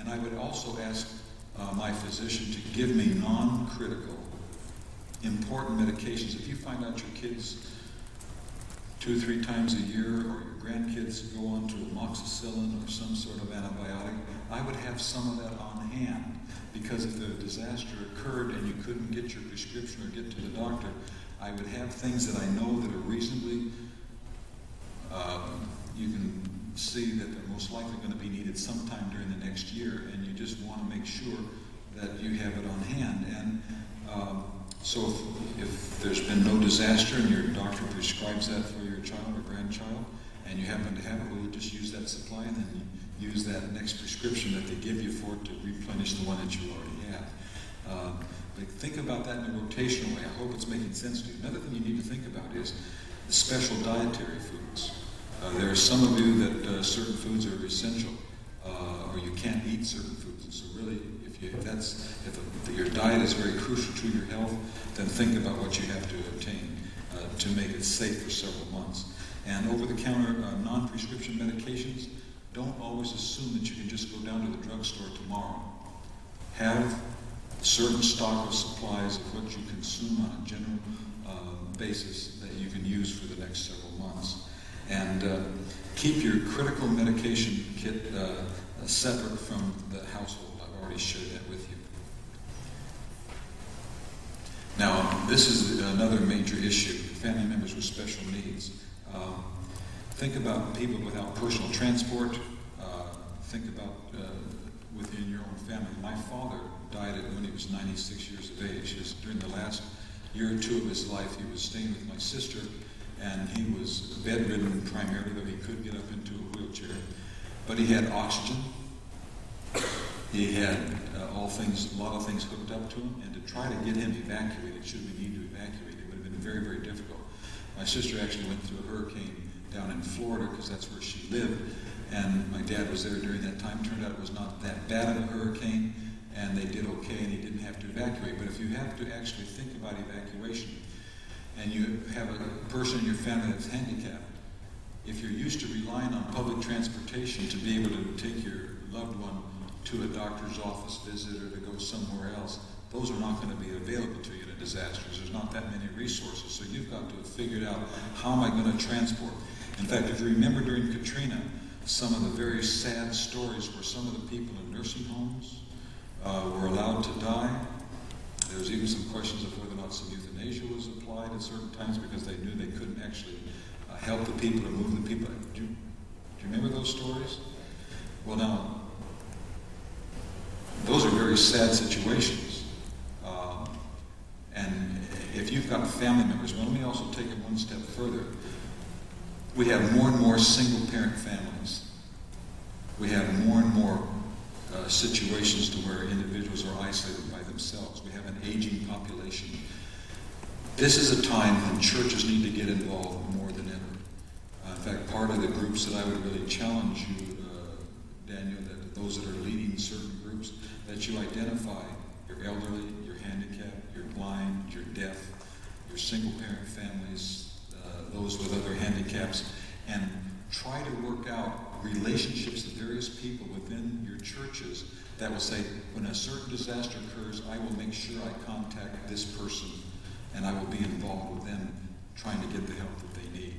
And I would also ask my physician to give me non-critical, important medications. If you find out your kids 2 or 3 times a year, or your grandkids go on to amoxicillin or some sort of antibiotic, I would have some of that on hand, because if the disaster occurred and you couldn't get your prescription or get to the doctor, I would have things that I know that are reasonably, you can see that they're most likely going to be needed sometime during the next year, and you just want to make sure that you have it on hand. And so if there's been no disaster and your doctor prescribes that for your child or grandchild, and you happen to have it, well, you just use that supply, and then you use that next prescription that they give you for it to replenish the one that you already have. But think about that in a rotational way. I hope it's making sense to you. Another thing you need to think about is the special dietary foods. There are some of you that certain foods are essential, or you can't eat certain foods. And so really, if your diet is very crucial to your health, then think about what you have to obtain to make it safe for several months. And over-the-counter non-prescription medications, don't always assume that you can just go down to the drugstore tomorrow. Have a certain stock of supplies of what you consume on a general basis that you can use for the next several months. And keep your critical medication kit separate from the household. I've already shared that with you. Now, this is another major issue, family members with special needs. Think about people without personal transport. Think about within your own family. My father died when he was 96 years of age. During the last year or 2 of his life, he was staying with my sister, and he was bedridden primarily, though he could get up into a wheelchair. But he had oxygen. He had a lot of things hooked up to him, and to try to get him evacuated, should we need to evacuate, it would have been very, very difficult. My sister actually went through a hurricane down in Florida, because that's where she lived, and my dad was there during that time. Turned out it was not that bad of a hurricane, and they did okay, and he didn't have to evacuate. But if you have to actually think about evacuation, and you have a person in your family that's handicapped, if you're used to relying on public transportation to be able to take your loved one to a doctor's office visit or to go somewhere else, those are not going to be available to you in a disaster. There's not that many resources, so you've got to have figured out, how am I going to transport? In fact, if you remember during Katrina, some of the very sad stories where some of the people in nursing homes were allowed to die. There was even some questions of whether or not some euthanasia was applied at certain times, because they knew they couldn't actually help the people or move the people. Do you remember those stories? Well, now, those are very sad situations. And if you've got family members, well, let me also take it one step further. We have more and more single-parent families. We have more and more situations to where individuals are isolated by themselves. We have an aging population. This is a time when churches need to get involved more than ever. In fact, part of the groups that I would really challenge you, Daniel, that those that are leading certain groups, that you identify your elderly, your handicapped, your blind, your deaf, your single-parent families, those with other handicaps, and try to work out relationships with various people within your churches that will say, when a certain disaster occurs, I will make sure I contact this person, and I will be involved with them trying to get the help that they need.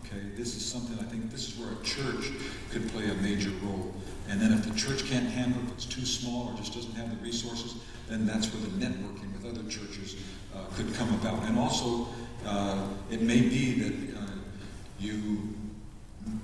Okay? This is something, I think this is where a church could play a major role. And then if the church can't handle it, if it's too small or just doesn't have the resources, then that's where the networking with other churches could come about. And also, it may be that you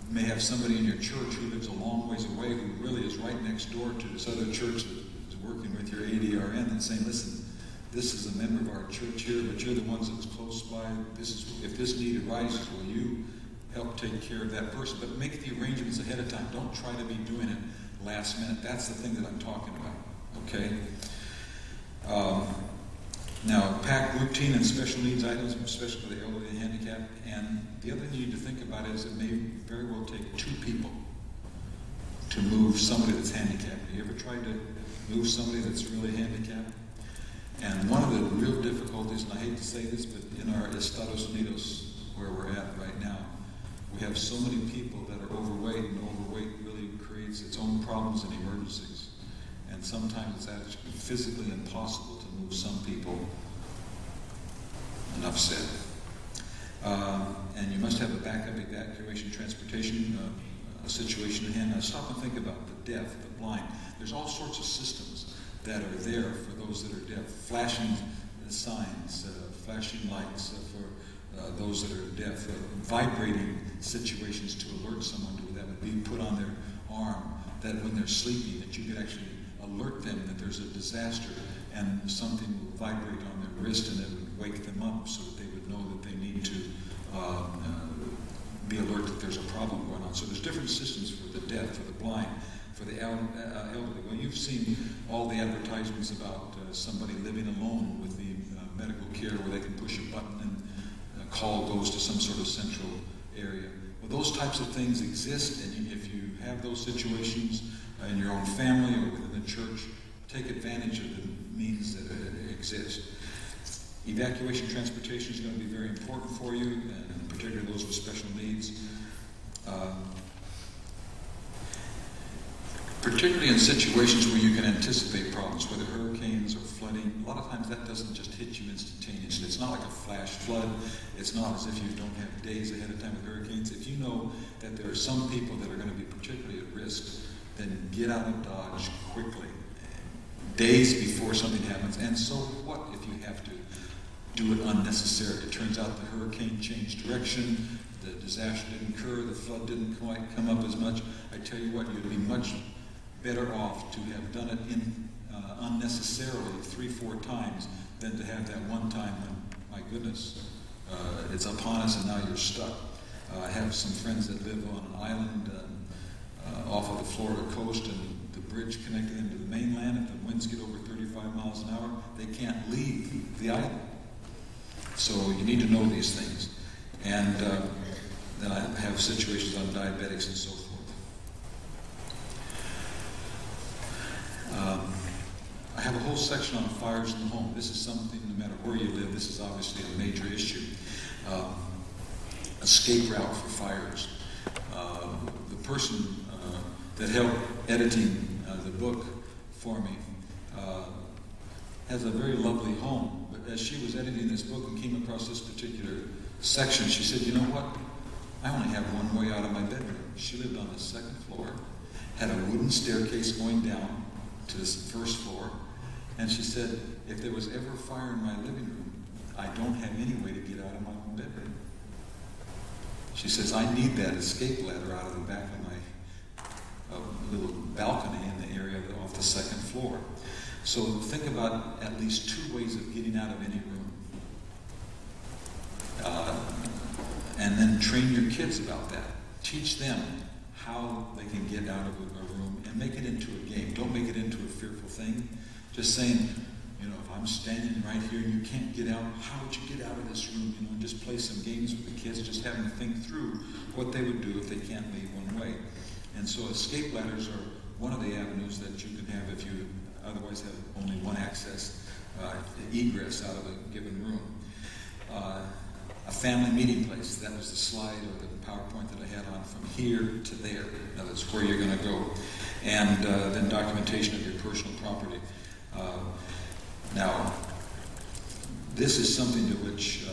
may have somebody in your church who lives a long ways away, who really is right next door to this other church that is working with your ADRN, and saying, listen, this is a member of our church here, but you're the ones that's close by. If this need arises, will you help take care of that person? But make the arrangements ahead of time. Don't try to be doing it last minute. That's the thing that I'm talking about, okay? Now, pack routine and special needs items, especially for the elderly and handicapped. And the other thing you need to think about is it may very well take 2 people to move somebody that's handicapped. Have you ever tried to move somebody that's really handicapped? And one of the real difficulties, and I hate to say this, but in our Estados Unidos, where we're at right now, we have so many people that are overweight, and overweight really creates its own problems and emergencies. and sometimes it's actually physically impossible to move some people. Enough said. And you must have a backup evacuation transportation situation in hand. Now stop and think about the deaf, the blind. There's all sorts of systems that are there for those that are deaf. Flashing signs, flashing lights for those that are deaf. Vibrating situations to alert someone to that would be put on their arm, that when they're sleeping, that you could actually alert them that there's a disaster and something will vibrate on their wrist and it would wake them up so that they would know that they need to be alert that there's a problem going on. So there's different systems for the deaf, for the blind, for the elderly. Well, you've seen all the advertisements about somebody living alone with the medical care where they can push a button and a call goes to some sort of central area. Well, those types of things exist, and if you have those situations in your own family or within the church, take advantage of the means that exist. Evacuation transportation is going to be very important for you, and particularly those with special needs. Particularly in situations where you can anticipate problems, whether hurricanes or flooding. A lot of times that doesn't just hit you instantaneously. It's not like a flash flood. It's not as if you don't have days ahead of time with hurricanes. If you know that there are some people that are going to be particularly at risk, then get out of Dodge quickly, days before something happens. And so what if you have to do it unnecessarily? It turns out the hurricane changed direction, the disaster didn't occur, the flood didn't quite come up as much. I tell you what, you'd be much better off to have done it unnecessarily 3-4 times than to have that one time when, my goodness, it's upon us and now you're stuck. I have some friends that live on an island off of the Florida coast, and the bridge connecting them to the mainland, if the winds get over 35 miles an hour, they can't leave the island. So you need to know these things. And then I have situations on diabetics and so forth. I have a whole section on fires in the home. This is something, no matter where you live, this is obviously a major issue. Escape route for fires. The person that helped editing the book for me has a very lovely home. But as she was editing this book and came across this particular section, she said, you know what? I only have one way out of my bedroom. She lived on the second floor, had a wooden staircase going down to this first floor, and she said, if there was ever a fire in my living room, I don't have any way to get out of my own bedroom. She says, I need that escape ladder out of the back of my little balcony in the area off the second floor. So think about at least 2 ways of getting out of any room. And then train your kids about that. Teach them how they can get out of a room and make it into a game. Don't make it into a fearful thing. Just saying, you know, if I'm standing right here and you can't get out, how would you get out of this room? You know, and just play some games with the kids, just having to think through what they would do if they can't leave one way. And so escape ladders are one of the avenues that you can have if you otherwise have only one access, egress out of a given room. A family meeting place. That was the slide or the PowerPoint that I had on from here to there. Now that's where you're going to go. And then documentation of your personal property. Now, this is something to which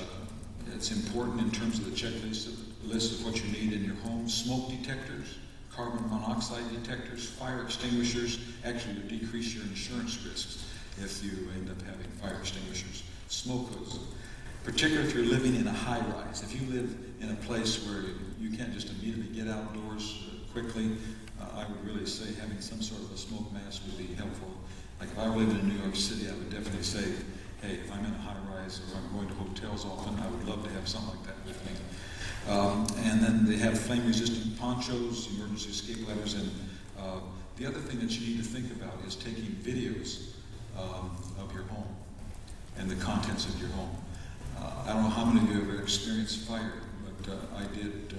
it's important in terms of the checklist of what you need in your home. Smoke detectors, carbon monoxide detectors, fire extinguishers. Actually, to decrease your insurance risks if you end up having fire extinguishers. Smoke hoods. Particularly if you're living in a high-rise. If you live in a place where you can't just immediately get outdoors quickly, I would really say having some sort of a smoke mask would be helpful. Like if I were living in New York City, I would definitely say, hey, if I'm in a high-rise or I'm going to hotels often, I would love to have something like that with me. And then they have flame-resistant ponchos, emergency escape ladders, and the other thing that you need to think about is taking videos of your home and the contents of your home. I don't know how many of you ever experienced fire, but I did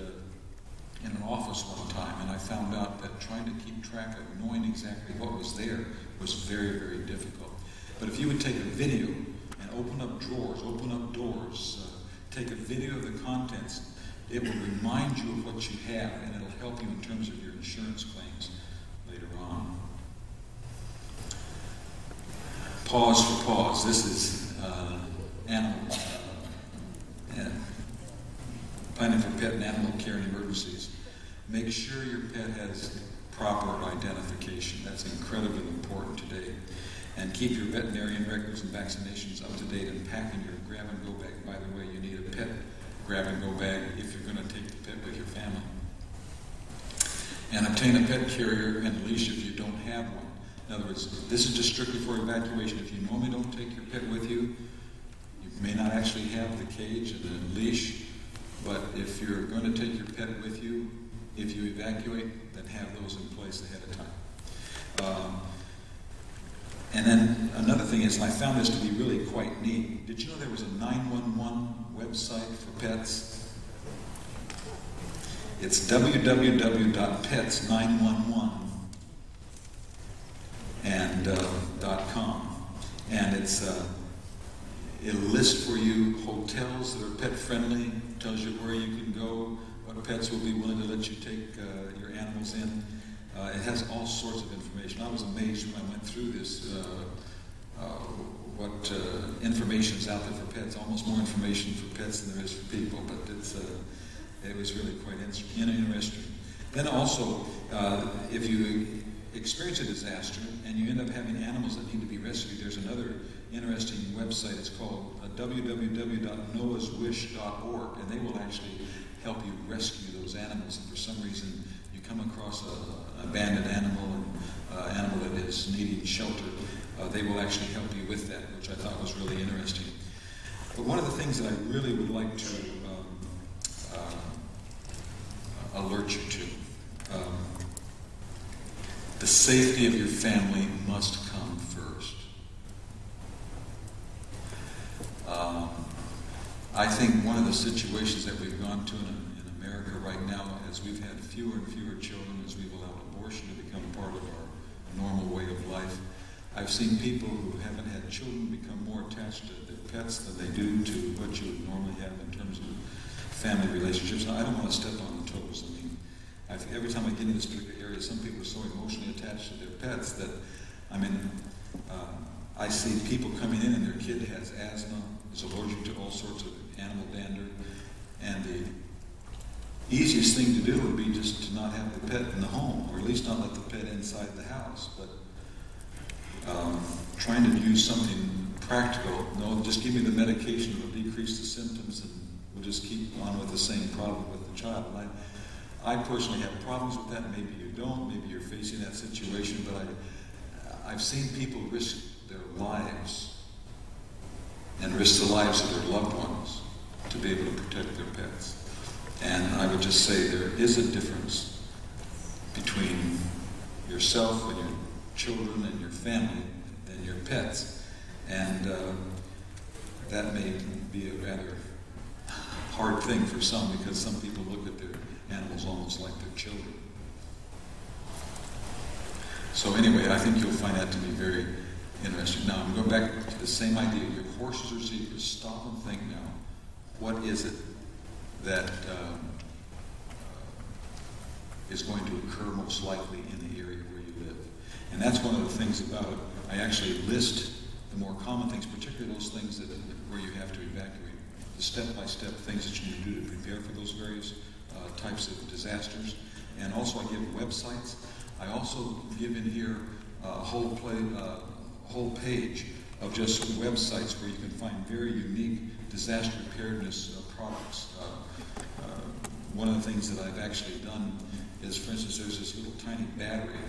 in an office one time, and I found out that trying to keep track of knowing exactly what was there was very, very difficult. But if you would take a video and open up drawers, open up doors, take a video of the contents, it will remind you of what you have, and it'll help you in terms of your insurance claims later on. Pause for pause. This is animal planning for pet and animal care and emergencies. Make sure your pet has proper identification. That's incredibly important today. And keep your veterinarian records and vaccinations up to date, and pack in your grab-and-go bag. By the way, you need a pet grab-and-go bag if you're going to take the pet with your family. And obtain a pet carrier and leash if you don't have one. In other words, this is just strictly for evacuation. If you normally don't take your pet with you, you may not actually have the cage and the leash, but if you're going to take your pet with you, if you evacuate, then have those in place ahead of time. And then another thing is, and I found this to be really quite neat. Did you know there was a 911 website for pets? It's www.pets911.com, and it'll list for you hotels that are pet friendly. Tells you where you can go, what pets will be willing to let you take your animals in. It has all sorts of information. I was amazed when I went through this, what information is out there for pets. Almost more information for pets than there is for people, but it was really quite interesting. Then also, if you experience a disaster and you end up having animals that need to be rescued, there's another interesting website. It's called www.noahswish.org, and they will actually help you rescue those animals. And for some reason, you come across an abandoned animal, and animal that is needing shelter, they will actually help you with that, which I thought was really interesting. But one of the things that I really would like to alert you to, the safety of your family must come first. I think one of the situations that we've gone to in America right now is we've had fewer and fewer children as we've allowed abortion to become part of our normal way of life. I've seen people who haven't had children become more attached to their pets than they do to what you would normally have in terms of family relationships. Now, I don't want to step on the toes. I mean, every time I get into this particular area, some people are so emotionally attached to their pets that, I see people coming in and their kid has asthma, is allergic to all sorts of animal dander, and the easiest thing to do would be just to not have the pet in the home, or at least not let the pet inside the house. But trying to use something practical, no, just give me the medication, it'll decrease the symptoms, and we'll just keep on with the same problem with the child. And I personally have problems with that. Maybe you don't. Maybe you're facing that situation. But I've seen people risk their lives and risk the lives of their loved ones to be able to protect their pets. And I would just say there is a difference between yourself and your children and your family and your pets. And that may be a rather hard thing for some, because some people look at their animals almost like their children. So anyway, I think you'll find that to be very interesting. Now, I'm going back to the same idea. Your horses or zebras, stop and think now. What is it that is going to occur most likely in the area where you live? And that's one of the things about it. I actually list the more common things, particularly those things where you have to evacuate. The step-by-step things that you need to do to prepare for those various types of disasters. And also I give websites. I also give in here a whole page of just websites where you can find very unique disaster preparedness products. One of the things that I've actually done is, for instance, there's this little tiny battery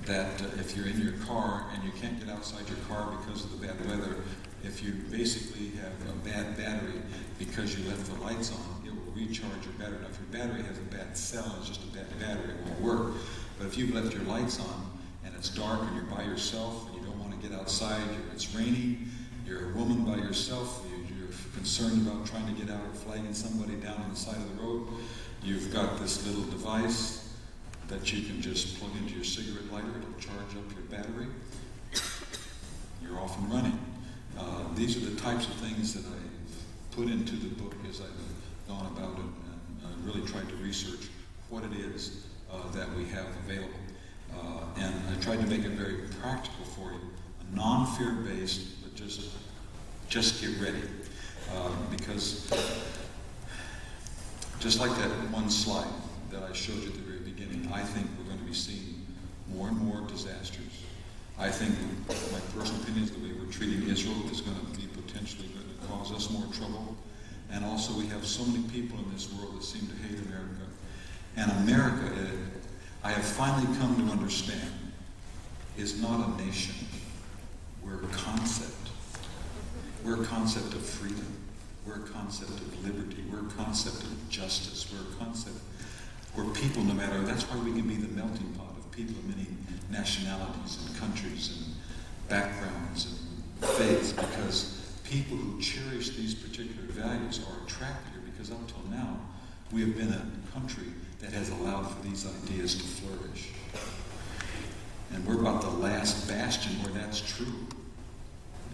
that if you're in your car and you can't get outside your car because of the bad weather, if you basically have a bad battery because you left the lights on, it will recharge your battery. Now, if your battery has a bad cell, it's just a bad battery, it won't work. But if you've left your lights on and it's dark and you're by yourself and you don't want to get outside, it's raining, you're a woman by yourself, you're concerned about trying to get out or flagging somebody down on the side of the road, you've got this little device that you can just plug into your cigarette lighter. It'll charge up your battery. You're off and running. These are the types of things that I've put into the book as I've gone about it and really tried to research what it is that we have available. And I tried to make it very practical for you. non-fear-based, but just get ready. Because just like that one slide that I showed you at the very beginning, I think we're going to be seeing more and more disasters. I think, my personal opinion is the way we're treating Israel is going to be potentially going to cause us more trouble. And also we have so many people in this world that seem to hate America. And America, I have finally come to understand, is not a nation. We're a concept. We're a concept of freedom. We're a concept of liberty. We're a concept of justice. We're a concept where people, no matter, that's why we can be the melting pot of people of many nationalities and countries and backgrounds and faiths, because people who cherish these particular values are attracted here, because up till now, we have been a country that has allowed for these ideas to flourish. And we're about the last bastion where that's true,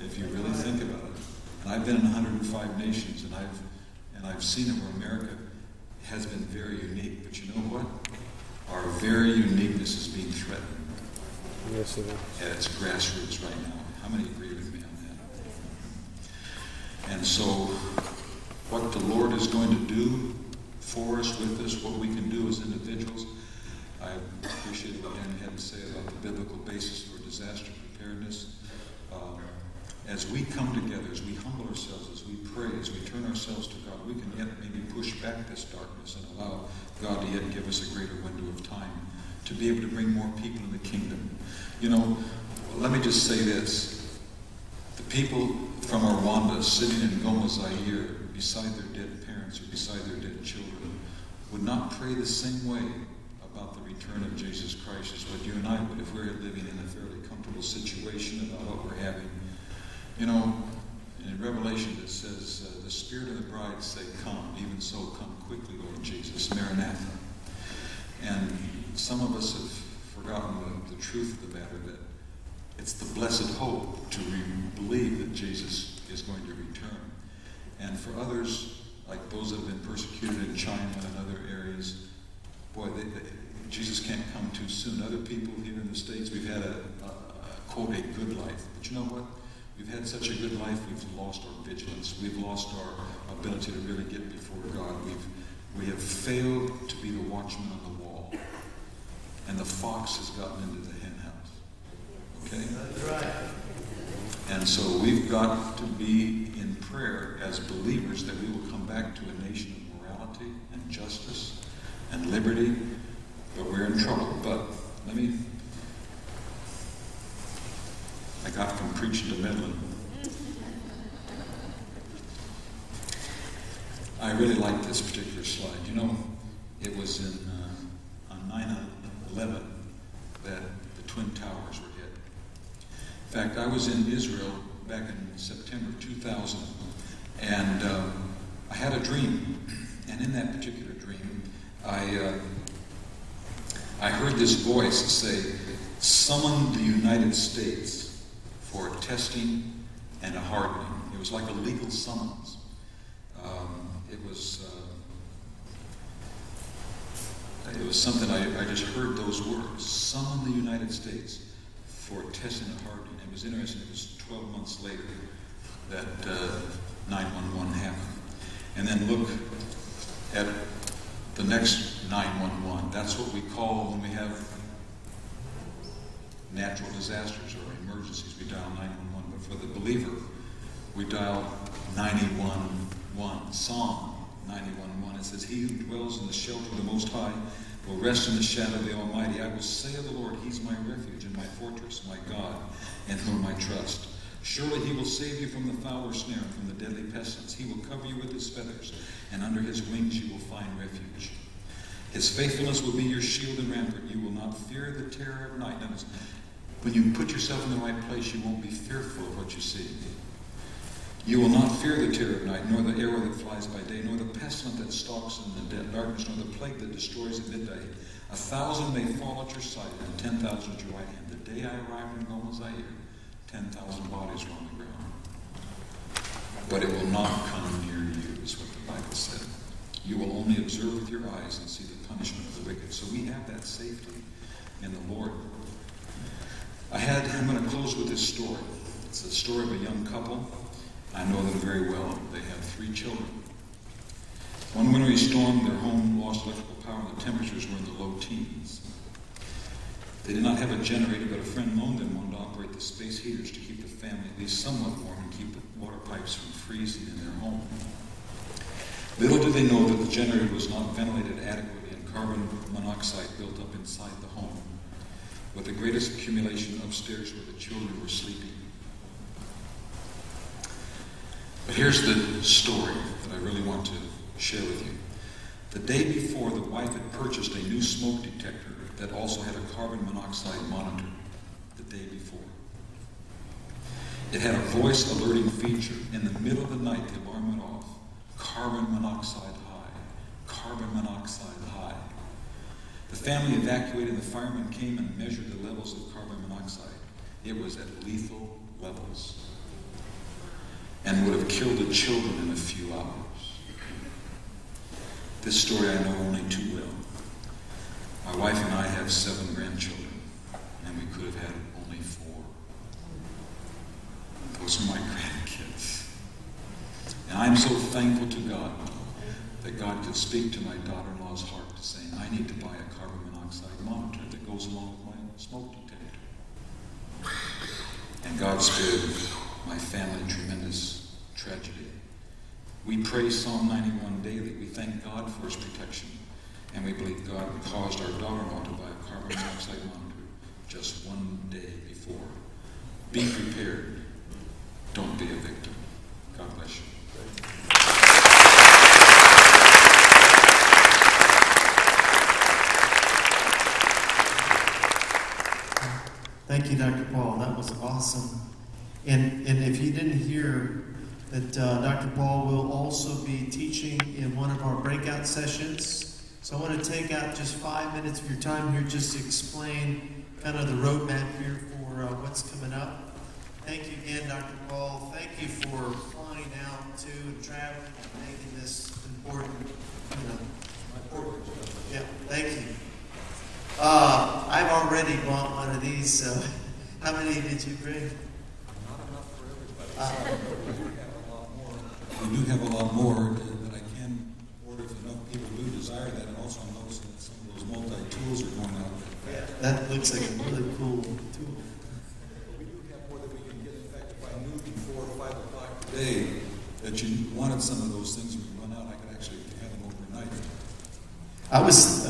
if you really think about it. And I've been in 105 nations, and I've seen it where America has been very unique. But you know what? Our very uniqueness is being threatened. Yes, it is. At its grassroots right now. How many agree with me on that? And so, what the Lord is going to do for us, with us, what we can do as individuals, I appreciate what Dan had to say about the biblical basis for disaster preparedness. As we come together, as we humble ourselves, as we pray, as we turn ourselves to God, we can yet maybe push back this darkness and allow God to yet give us a greater window of time to be able to bring more people in the kingdom. You know, let me just say this. The people from Rwanda sitting in Goma, Zaire, beside their dead parents or beside their dead children, would not pray the same way about the return of Jesus Christ as what you and I would if we were living in a fairly comfortable situation about what we're having. You know, in Revelation it says, the Spirit and the bride say, come, even so come quickly, Lord Jesus, Maranatha. And some of us have forgotten the truth of the matter, that it's the blessed hope to believe that Jesus is going to return. And for others, like those that have been persecuted in China and other areas, boy, Jesus can't come too soon. Other people here in the States, we've had quote, a good life. But you know what? We've had such a good life, we've lost our vigilance. We've lost our ability to really get before God. We have failed to be the watchman on the wall. And the fox has gotten into the hen house. Okay? That's right. And so we've got to be in prayer as believers that we will come back to a nation of morality and justice and liberty. But we're in trouble. But I got from preaching to meddling. I really like this particular slide. You know, it was on 9/11 that the Twin Towers were hit. In fact, I was in Israel back in September 2000, and I had a dream. And in that particular dream, I heard this voice say, summon the United States for a testing and a hardening. It was like a legal summons. It was something I just heard those words. Summon the United States for testing and hardening. It was interesting. It was 12 months later that 9/11 happened. And then look at the next 911. That's what we call when we have natural disasters or emergencies. We dial 911. But for the believer, we dial 911. Psalm 911. It says, he who dwells in the shelter of the Most High will rest in the shadow of the Almighty. I will say of the Lord, he's my refuge and my fortress, my God, in whom I trust. Surely he will save you from the fowler snare and from the deadly pestilence. He will cover you with his feathers, and under his wings you will find refuge. His faithfulness will be your shield and rampart. You will not fear the terror of night. Notice, when you put yourself in the right place, you won't be fearful of what you see. You will not fear the terror of night, nor the arrow that flies by day, nor the pestilence that stalks in the darkness, nor the plague that destroys at midday. 1,000 may fall at your side, and 10,000 at your right hand. The day I arrived in Goma, Zaire, 10,000 bodies were on the ground. But it will not come near you, is what the Bible said. You will only observe with your eyes and see the punishment of the wicked. So we have that safety in the Lord. I'm going to close close with this story. It's the story of a young couple. I know them very well. They have 3 children. One wintry storm, their home lost electrical power and the temperatures were in the low teens. They did not have a generator, but a friend loaned them one to operate the space heaters to keep the family at least somewhat warm and keep the water pipes from freezing in their home. Little did they know that the generator was not ventilated adequately and carbon monoxide built up inside the home, with the greatest accumulation upstairs where the children were sleeping. But here's the story that I really want to share with you. The day before, the wife had purchased a new smoke detector that also had a carbon monoxide monitor the day before. It had a voice alerting feature. In the middle of the night, the alarm went off. Carbon monoxide high. Carbon monoxide high. The family evacuated and the firemen came and measured the levels of carbon monoxide. It was at lethal levels and would have killed the children in a few hours. This story I know only too well. My wife and I have 7 grandchildren, and we could have had only 4. Those are my grandkids. And I'm so thankful to God that God could speak to my daughter-in-law's heart, saying, I need to buy a carbon monoxide monitor that goes along with my smoke detector. And God spared my family tremendous tragedy. We pray Psalm 91 daily. We thank God for his protection. And we believe God caused our daughter-in-law to buy a carbon monoxide monitor just one day before. Be prepared. Don't be a victim. God bless you. Thank you, Dr. Paul. That was awesome. And if you didn't hear that Dr. Paul will also be teaching in one of our breakout sessions. So I want to take out just 5 minutes of your time here just to explain kind of the roadmap here for what's coming up. Thank you again, Dr. Paul. Thank you for flying out to and traveling and making this important, Yeah, thank you. I've already bought one of these, so how many did you bring? Not enough for everybody. We do have a lot more that I can order if enough people do desire that. And also I'm noticing that some of those multi-tools are going out. Yeah, that looks like a really cool tool. We do have more that we can get. In fact, if I knew before 5 o'clock today that you wanted some of those things and we run out, I could actually have them overnight. I was,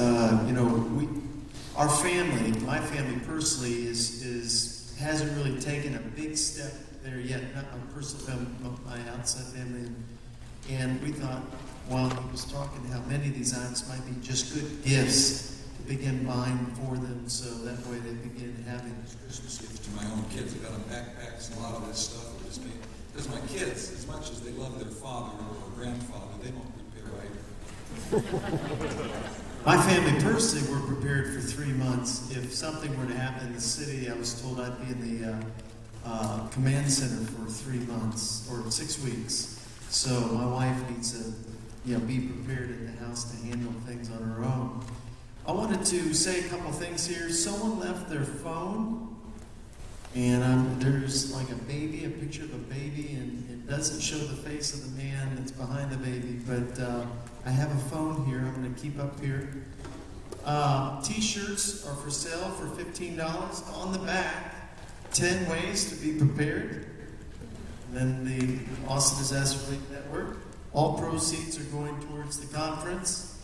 our family, my family personally, hasn't really taken a big step there yet. Not my personal family, but my outside family. And we thought, while he was talking, how many of these items might be just good gifts to begin buying for them, so that way they begin having Christmas gifts to my own kids. I got them backpacks and a lot of this stuff. Because my kids, as much as they love their father or grandfather, they don't prepare either. My family personally were prepared for 3 months. If something were to happen in the city, I was told I'd be in the command center for 3 months or 6 weeks. So my wife needs to, be prepared in the house to handle things on her own. I wanted to say a couple things here. Someone left their phone, and there's like a picture of a baby, and it doesn't show the face of the man that's behind the baby, but I have a phone here I'm going to keep up here. T-shirts are for sale for $15. On the back, 10 ways to be prepared. And then the Austin Disaster Relief Network. All proceeds are going towards the conference.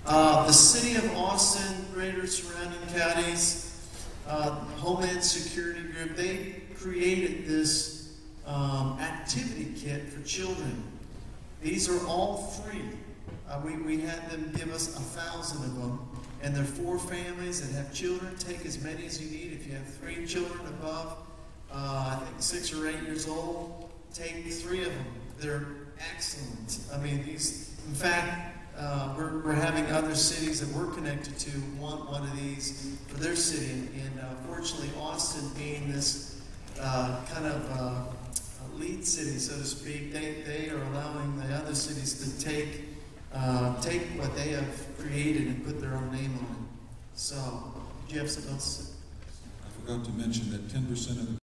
The City of Austin, greater surrounding counties, Homeland Security Group, they created this activity kit for children. These are all free. We had them give us 1,000 of them. And they're for families that have children. Take as many as you need. If you have 3 children above, I think 6 or 8 years old, take 3 of them. They're excellent. I mean, in fact, we're having other cities that we're connected to want one of these for their city. And fortunately, Austin being this kind of lead city, so to speak, they are allowing the other cities to take what they have created and put their own name on it. So, do you have something else to say? I forgot to mention that 10% of the